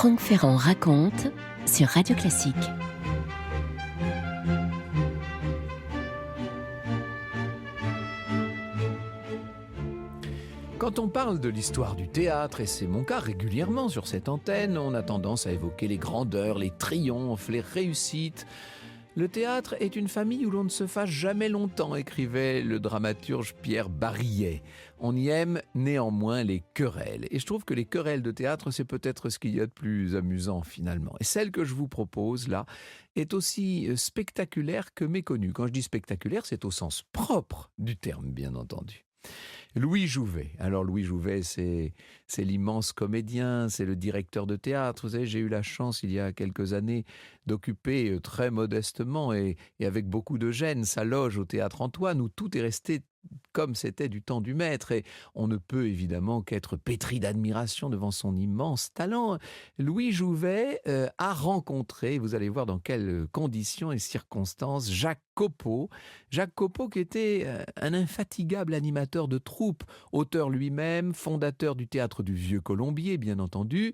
Franck Ferrand raconte sur Radio Classique. Quand on parle de l'histoire du théâtre, et c'est mon cas régulièrement sur cette antenne, on a tendance à évoquer les grandeurs, les triomphes, les réussites. Le théâtre est une famille où l'on ne se fâche jamais longtemps, écrivait le dramaturge Pierre Barillet. On y aime néanmoins les querelles. Et je trouve que les querelles de théâtre, c'est peut-être ce qu'il y a de plus amusant finalement. Et celle que je vous propose là est aussi spectaculaire que méconnue. Quand je dis spectaculaire, c'est au sens propre du terme, bien entendu. Louis Jouvet. Alors Louis Jouvet, c'est l'immense comédien, c'est le directeur de théâtre. Vous savez, j'ai eu la chance il y a quelques années d'occuper très modestement et avec beaucoup de gêne sa loge au Théâtre Antoine où tout est resté comme c'était du temps du maître. Et on ne peut évidemment qu'être pétri d'admiration devant son immense talent. Louis Jouvet a rencontré, vous allez voir dans quelles conditions et circonstances, Jacques Copeau. Jacques Copeau qui était un infatigable animateur de troupe, auteur lui-même, fondateur du théâtre du Vieux Colombier, bien entendu.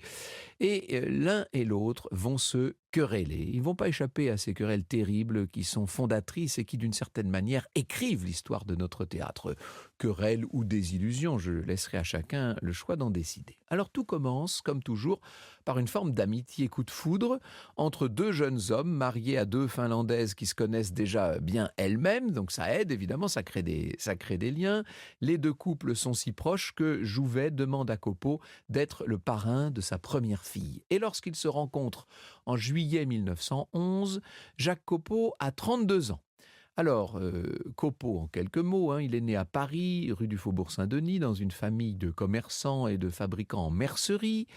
Et l'un et l'autre vont se quereller. Ils ne vont pas échapper à ces querelles terribles qui sont fondatrices et qui, d'une certaine manière, écrivent l'histoire de notre théâtre. Querelles ou désillusions, je laisserai à chacun le choix d'en décider. Alors tout commence, comme toujours, par une forme d'amitié coup de foudre entre deux jeunes hommes mariés à deux Finlandaises qui se connaissent déjà bien elles-mêmes, donc ça aide évidemment, ça crée des liens. Les deux couples sont si proches que Jouvet demande à Copeau d'être le parrain de sa première fille. Et lorsqu'ils se rencontrent en juillet 1911, Jacques Copeau a 32 ans. Alors, Copeau, en quelques mots, il est né à Paris, rue du Faubourg-Saint-Denis, dans une famille de commerçants et de fabricants en mercerie,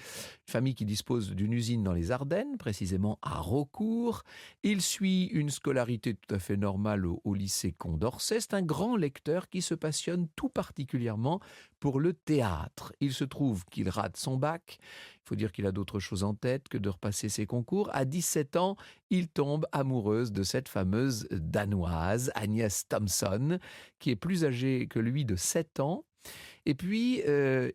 une famille qui dispose d'une usine dans les Ardennes, précisément à Raucourt. Il suit une scolarité tout à fait normale au lycée Condorcet. C'est un grand lecteur qui se passionne tout particulièrement pour le théâtre. Il se trouve qu'il rate son bac. Il faut dire qu'il a d'autres choses en tête que de repasser ses concours. À 17 ans, il tombe amoureuse de cette fameuse Danoise, Agnès Thomson, qui est plus âgée que lui de 7 ans. Et puis,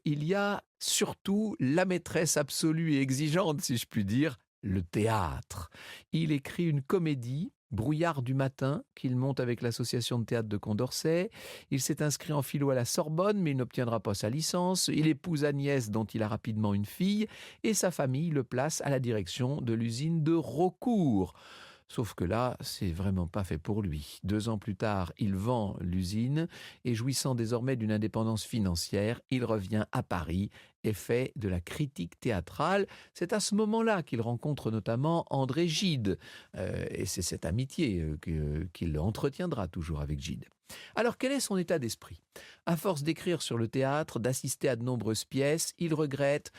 il y a surtout la maîtresse absolue et exigeante, si je puis dire, le théâtre. Il écrit une comédie, Brouillard du matin, qu'il monte avec l'association de théâtre de Condorcet. Il s'est inscrit en philo à la Sorbonne, mais il n'obtiendra pas sa licence. Il épouse Agnès, dont il a rapidement une fille, et sa famille le place à la direction de l'usine de Raucourt. Sauf que là, c'est vraiment pas fait pour lui. 2 ans plus tard, il vend l'usine et jouissant désormais d'une indépendance financière, il revient à Paris et fait de la critique théâtrale. C'est à ce moment-là qu'il rencontre notamment André Gide. Et c'est cette amitié qu'il entretiendra toujours avec Gide. Alors, quel est son état d'esprit ? À force d'écrire sur le théâtre, d'assister à de nombreuses pièces, il regrette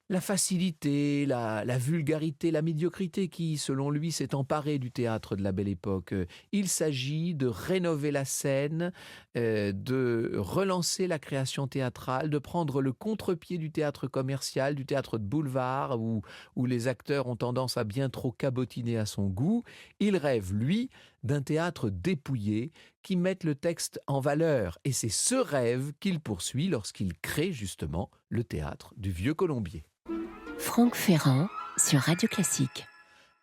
la facilité, la vulgarité, la médiocrité qui, selon lui, s'est emparée du théâtre de la Belle Époque. Il s'agit de rénover la scène, de relancer la création théâtrale, de prendre le contre-pied du théâtre commercial, du théâtre de boulevard, où les acteurs ont tendance à bien trop cabotiner à son goût. Il rêve, lui, d'un théâtre dépouillé qui mette le texte en valeur. Et c'est ce rêve qu'il poursuit lorsqu'il crée justement le théâtre du Vieux Colombier. Franck Ferrand sur Radio Classique.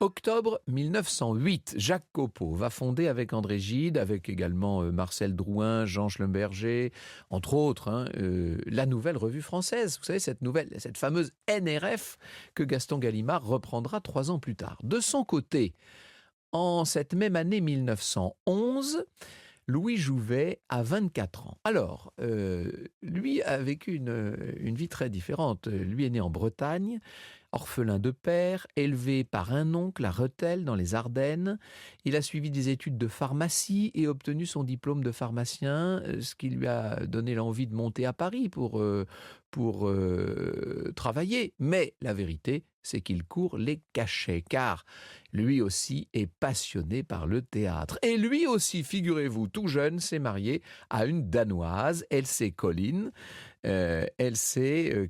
Octobre 1908, Jacques Copeau va fonder avec André Gide, avec également Marcel Drouin, Jean Schlumberger, entre autres, la Nouvelle Revue Française. Vous savez, cette fameuse NRF que Gaston Gallimard reprendra 3 ans plus tard. De son côté, en cette même année 1911, Louis Jouvet a 24 ans. Alors, lui a vécu une vie très différente. Lui est né en Bretagne, orphelin de père, élevé par un oncle à Rethel dans les Ardennes. Il a suivi des études de pharmacie et obtenu son diplôme de pharmacien, ce qui lui a donné l'envie de monter à Paris pour travailler. Mais la vérité, c'est qu'il court les cachets, car lui aussi est passionné par le théâtre. Et lui aussi, figurez-vous, tout jeune, s'est marié à une Danoise, Else Collin. Else,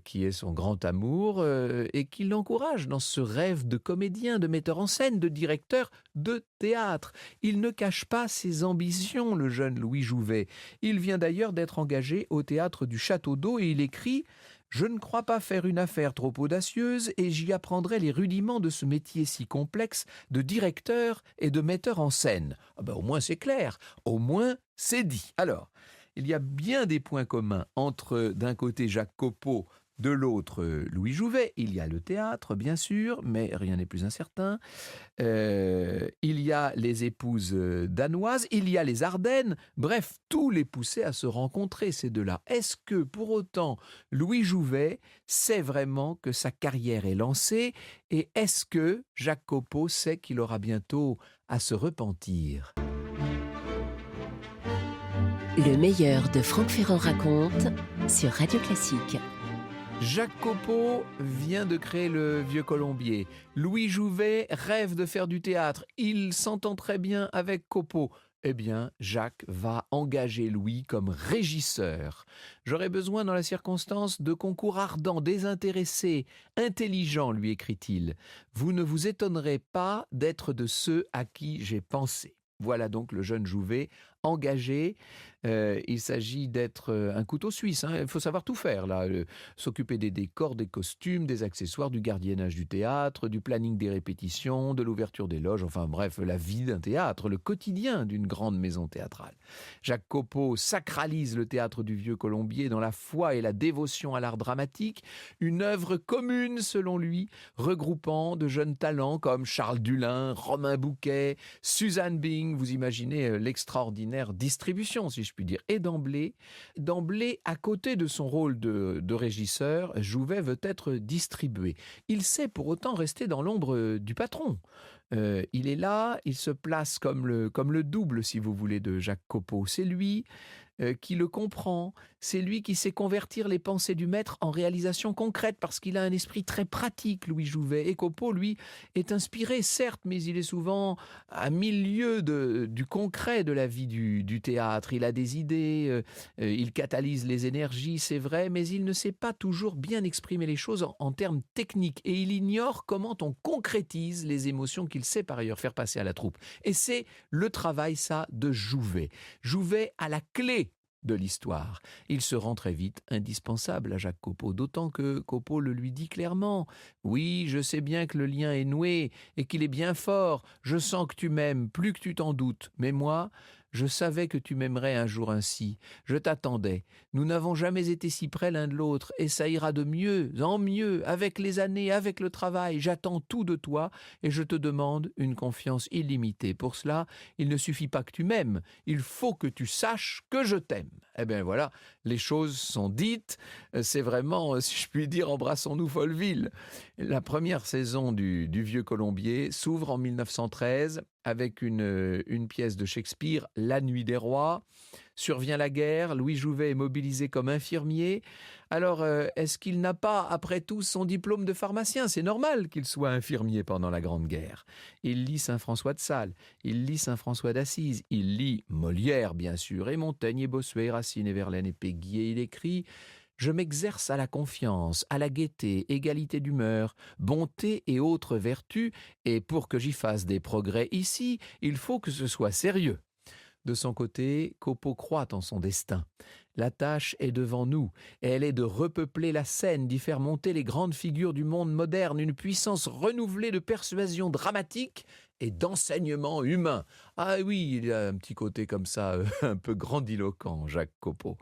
qui est son grand amour, et qui l'encourage dans ce rêve de comédien, de metteur en scène, de directeur de théâtre. Il ne cache pas ses ambitions, le jeune Louis Jouvet. Il vient d'ailleurs d'être engagé au théâtre du Château d'Eau et il écrit Je ne crois pas faire une affaire trop audacieuse et j'y apprendrai les rudiments de ce métier si complexe de directeur et de metteur en scène. Au moins c'est clair, au moins c'est dit. Alors, il y a bien des points communs entre, d'un côté, Jacques Copeau, de l'autre, Louis Jouvet. Il y a le théâtre, bien sûr, mais rien n'est plus incertain. Il y a les épouses danoises, il y a les Ardennes. Bref, tout les poussait à se rencontrer, ces deux-là. Est-ce que, pour autant, Louis Jouvet sait vraiment que sa carrière est lancée? Et est-ce que Jacques Copeau sait qu'il aura bientôt à se repentir? Le meilleur de Franck Ferrand raconte sur Radio Classique. Jacques Copeau vient de créer le Vieux Colombier. Louis Jouvet rêve de faire du théâtre. Il s'entend très bien avec Copeau. Eh bien, Jacques va engager Louis comme régisseur. J'aurais besoin dans la circonstance de concours ardents, désintéressés, intelligents, lui écrit-il. Vous ne vous étonnerez pas d'être de ceux à qui j'ai pensé. Voilà donc le jeune Jouvet engagé. Il s'agit d'être un couteau suisse. Il faut savoir tout faire, là. S'occuper des décors, des costumes, des accessoires, du gardiennage du théâtre, du planning des répétitions, de l'ouverture des loges, enfin bref, la vie d'un théâtre, le quotidien d'une grande maison théâtrale. Jacques Copeau sacralise le théâtre du Vieux Colombier dans la foi et la dévotion à l'art dramatique, une œuvre commune selon lui, regroupant de jeunes talents comme Charles Dulin, Romain Bouquet, Suzanne Bing. Vous imaginez l'extraordinaire distribution, si je puis dire. Et d'emblée, à côté de son rôle de régisseur, Jouvet veut être distribué. Il sait pour autant rester dans l'ombre du patron. Il est là, il se place comme le double, si vous voulez, de Jacques Copeau. C'est lui qui le comprend, c'est lui qui sait convertir les pensées du maître en réalisation concrète parce qu'il a un esprit très pratique, Louis Jouvet. Et Copeau, lui, est inspiré, certes, mais il est souvent à 1000 lieues du concret de la vie du théâtre. Il a des idées, il catalyse les énergies, c'est vrai, mais il ne sait pas toujours bien exprimer les choses en termes techniques et il ignore comment on concrétise les émotions qu'il sait par ailleurs faire passer à la troupe. Et c'est le travail, ça, de Jouvet. Jouvet a la clé de l'histoire. Il se rend très vite indispensable à Jacques Copeau, d'autant que Copeau le lui dit clairement. « Oui, je sais bien que le lien est noué et qu'il est bien fort. Je sens que tu m'aimes, plus que tu t'en doutes. Mais moi, je savais que tu m'aimerais un jour ainsi. Je t'attendais. Nous n'avons jamais été si près l'un de l'autre et ça ira de mieux en mieux avec les années, avec le travail. J'attends tout de toi et je te demande une confiance illimitée. Pour cela, il ne suffit pas que tu m'aimes. Il faut que tu saches que je t'aime. » Eh bien voilà, les choses sont dites. C'est vraiment, si je puis dire, embrassons-nous Folleville. La première saison du Vieux Colombier s'ouvre en 1913 avec une pièce de Shakespeare, La Nuit des Rois. Survient la guerre, Louis Jouvet est mobilisé comme infirmier. Alors, est-ce qu'il n'a pas, après tout, son diplôme de pharmacien? C'est normal qu'il soit infirmier pendant la Grande Guerre. Il lit Saint-François de Sales, il lit Saint-François d'Assise, il lit Molière, bien sûr, et Montaigne et Bossuet, Racine et Verlaine et Péguy, et il écrit « Je m'exerce à la confiance, à la gaieté, égalité d'humeur, bonté et autres vertus, et pour que j'y fasse des progrès ici, il faut que ce soit sérieux. » De son côté, Copeau croit en son destin. La tâche est devant nous, et elle est de repeupler la scène, d'y faire monter les grandes figures du monde moderne, une puissance renouvelée de persuasion dramatique et d'enseignement humain. Ah oui, il a un petit côté comme ça, un peu grandiloquent, Jacques Copeau.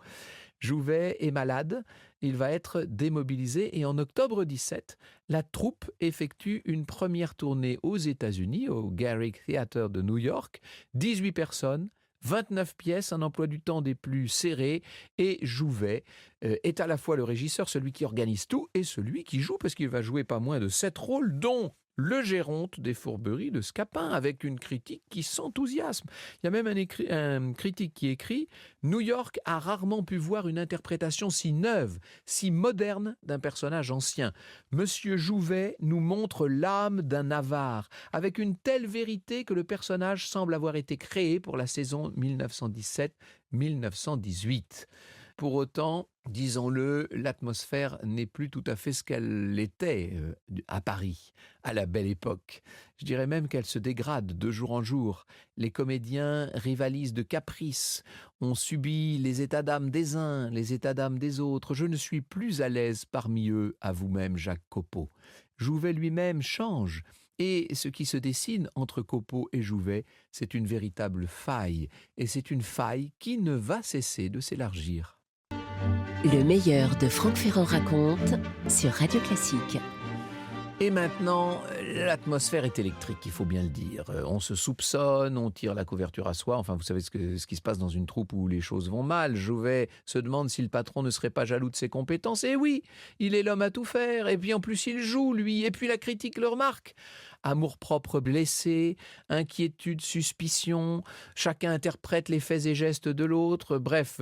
Jouvet est malade, il va être démobilisé et en octobre 17, la troupe effectue une première tournée aux États-Unis, au Garrick Theatre de New York, 18 personnes, 29 pièces, un emploi du temps des plus serrés, et Jouvet est à la fois le régisseur, celui qui organise tout, et celui qui joue, parce qu'il va jouer pas moins de 7 rôles, dont le Géronte des Fourberies de Scapin, avec une critique qui s'enthousiasme. Il y a même un critique qui écrit « New York a rarement pu voir une interprétation si neuve, si moderne d'un personnage ancien. Monsieur Jouvet nous montre l'âme d'un avare, avec une telle vérité que le personnage semble avoir été créé pour la saison 1917-1918. » Pour autant, disons-le, l'atmosphère n'est plus tout à fait ce qu'elle était à Paris, à la belle époque. Je dirais même qu'elle se dégrade de jour en jour. Les comédiens rivalisent de caprices. On subit les états d'âme des uns, les états d'âme des autres. Je ne suis plus à l'aise parmi eux, à vous-même, Jacques Copeau. Jouvet lui-même change. Et ce qui se dessine entre Copeau et Jouvet, c'est une véritable faille. Et c'est une faille qui ne va cesser de s'élargir. Le meilleur de Franck Ferrand raconte sur Radio Classique. Et maintenant, l'atmosphère est électrique, il faut bien le dire. On se soupçonne, on tire la couverture à soi. Enfin, vous savez ce qui se passe dans une troupe où les choses vont mal. Jouvet se demande si le patron ne serait pas jaloux de ses compétences. Et oui, il est l'homme à tout faire. Et puis en plus, il joue, lui. Et puis la critique le remarque. Amour-propre blessé, inquiétude, suspicion. Chacun interprète les faits et gestes de l'autre. Bref,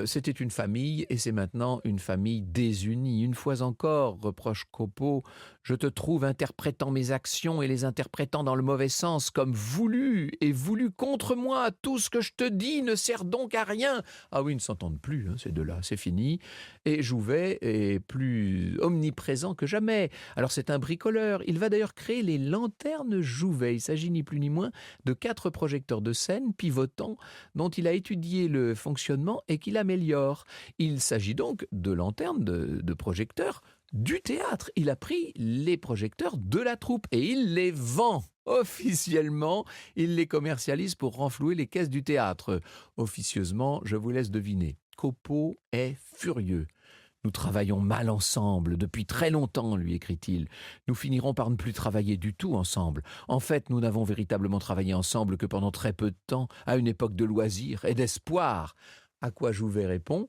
c'était une famille et c'est maintenant une famille désunie. Une fois encore, reproche Copeau, je te trouve interprétant mes actions et les interprétant dans le mauvais sens, comme voulu et voulu contre moi. Tout ce que je te dis ne sert donc à rien. Ah oui, ils ne s'entendent plus, ces deux-là, c'est fini. Et Jouvet est plus omniprésent que jamais. Alors c'est un bricoleur. Il va d'ailleurs créer les lanternes Jouvet. Il s'agit ni plus ni moins de 4 projecteurs de scène pivotants dont il a étudié le fonctionnement et qu'il améliore. Il s'agit donc de lanternes, de projecteurs du théâtre. Il a pris les projecteurs de la troupe et il les vend. Officiellement, il les commercialise pour renflouer les caisses du théâtre. Officieusement, je vous laisse deviner. Copeau est furieux. Nous travaillons mal ensemble depuis très longtemps, lui écrit-il. Nous finirons par ne plus travailler du tout ensemble. En fait, nous n'avons véritablement travaillé ensemble que pendant très peu de temps, à une époque de loisirs et d'espoir. À quoi Jouvet répond :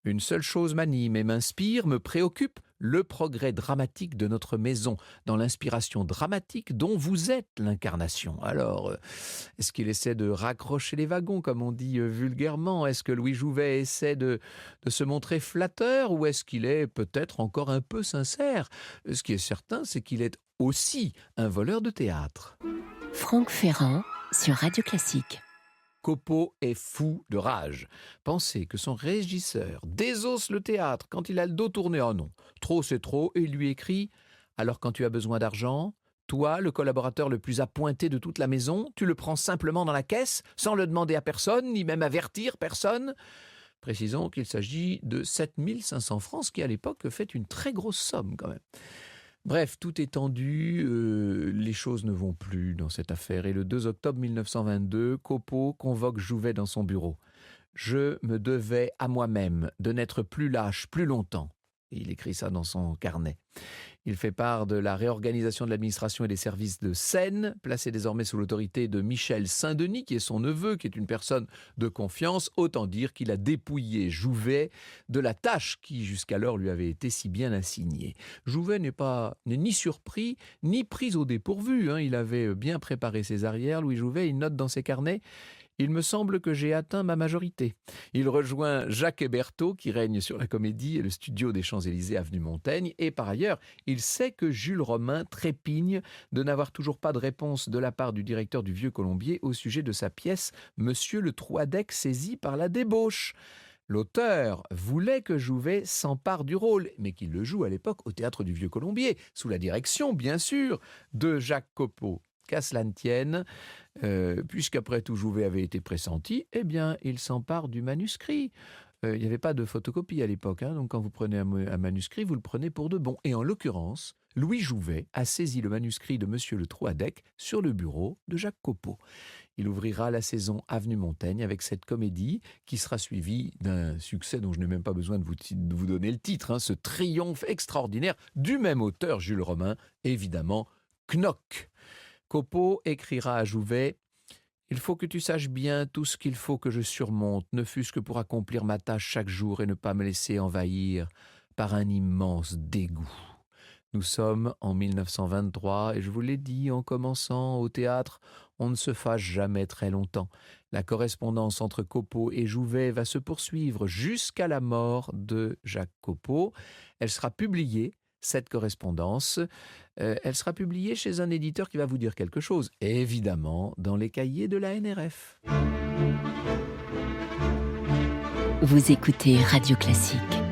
une seule chose m'anime et m'inspire, me préoccupe, le progrès dramatique de notre maison, dans l'inspiration dramatique dont vous êtes l'incarnation. Alors, est-ce qu'il essaie de raccrocher les wagons, comme on dit vulgairement ? Est-ce que Louis Jouvet essaie de se montrer flatteur, ou est-ce qu'il est peut-être encore un peu sincère ? Ce qui est certain, c'est qu'il est aussi un voleur de théâtre. Franck Ferrand sur Radio Classique. Copeau est fou de rage. Pensez que son régisseur désosse le théâtre quand il a le dos tourné. Oh non, trop c'est trop, et il lui écrit « Alors quand tu as besoin d'argent, toi, le collaborateur le plus appointé de toute la maison, tu le prends simplement dans la caisse, sans le demander à personne, ni même avertir personne ?» Précisons qu'il s'agit de 7 500 francs, ce qui à l'époque fait une très grosse somme quand même. Bref, tout est tendu, les choses ne vont plus dans cette affaire. Et le 2 octobre 1922, Copeau convoque Jouvet dans son bureau. « Je me devais à moi-même de n'être plus lâche plus longtemps. » Il écrit ça dans son carnet. Il fait part de la réorganisation de l'administration et des services de scène, placé désormais sous l'autorité de Michel Saint-Denis, qui est son neveu, qui est une personne de confiance. Autant dire qu'il a dépouillé Jouvet de la tâche qui jusqu'alors lui avait été si bien assignée. Jouvet n'est ni surpris, ni pris au dépourvu. Il avait bien préparé ses arrières. Louis Jouvet, il note dans ses carnets « Il me semble que j'ai atteint ma majorité. » Il rejoint Jacques Hébertot, qui règne sur la Comédie et le studio des Champs-Élysées avenue Montaigne. Et par ailleurs, il sait que Jules Romain trépigne de n'avoir toujours pas de réponse de la part du directeur du Vieux Colombier au sujet de sa pièce « Monsieur le Troadec saisi par la débauche ». L'auteur voulait que Jouvet s'empare du rôle, mais qu'il le joue à l'époque au Théâtre du Vieux Colombier, sous la direction, bien sûr, de Jacques Copeau. Qu'à cela ne tienne, puisqu'après tout Jouvet avait été pressenti, eh bien, il s'empare du manuscrit. Il n'y avait pas de photocopie à l'époque, donc quand vous prenez un manuscrit, vous le prenez pour de bon. Et en l'occurrence, Louis Jouvet a saisi le manuscrit de Monsieur le Troadec sur le bureau de Jacques Copeau. Il ouvrira la saison Avenue Montaigne avec cette comédie qui sera suivie d'un succès dont je n'ai même pas besoin de vous donner le titre, ce triomphe extraordinaire du même auteur, Jules Romain, évidemment, Knock. Copeau écrira à Jouvet « Il faut que tu saches bien tout ce qu'il faut que je surmonte, ne fût-ce que pour accomplir ma tâche chaque jour et ne pas me laisser envahir par un immense dégoût. » Nous sommes en 1923 et je vous l'ai dit en commençant au théâtre, on ne se fâche jamais très longtemps. La correspondance entre Copeau et Jouvet va se poursuivre jusqu'à la mort de Jacques Copeau. Elle sera publiée, cette correspondance, elle sera publiée chez un éditeur qui va vous dire quelque chose, évidemment dans les cahiers de la NRF. Vous écoutez Radio Classique.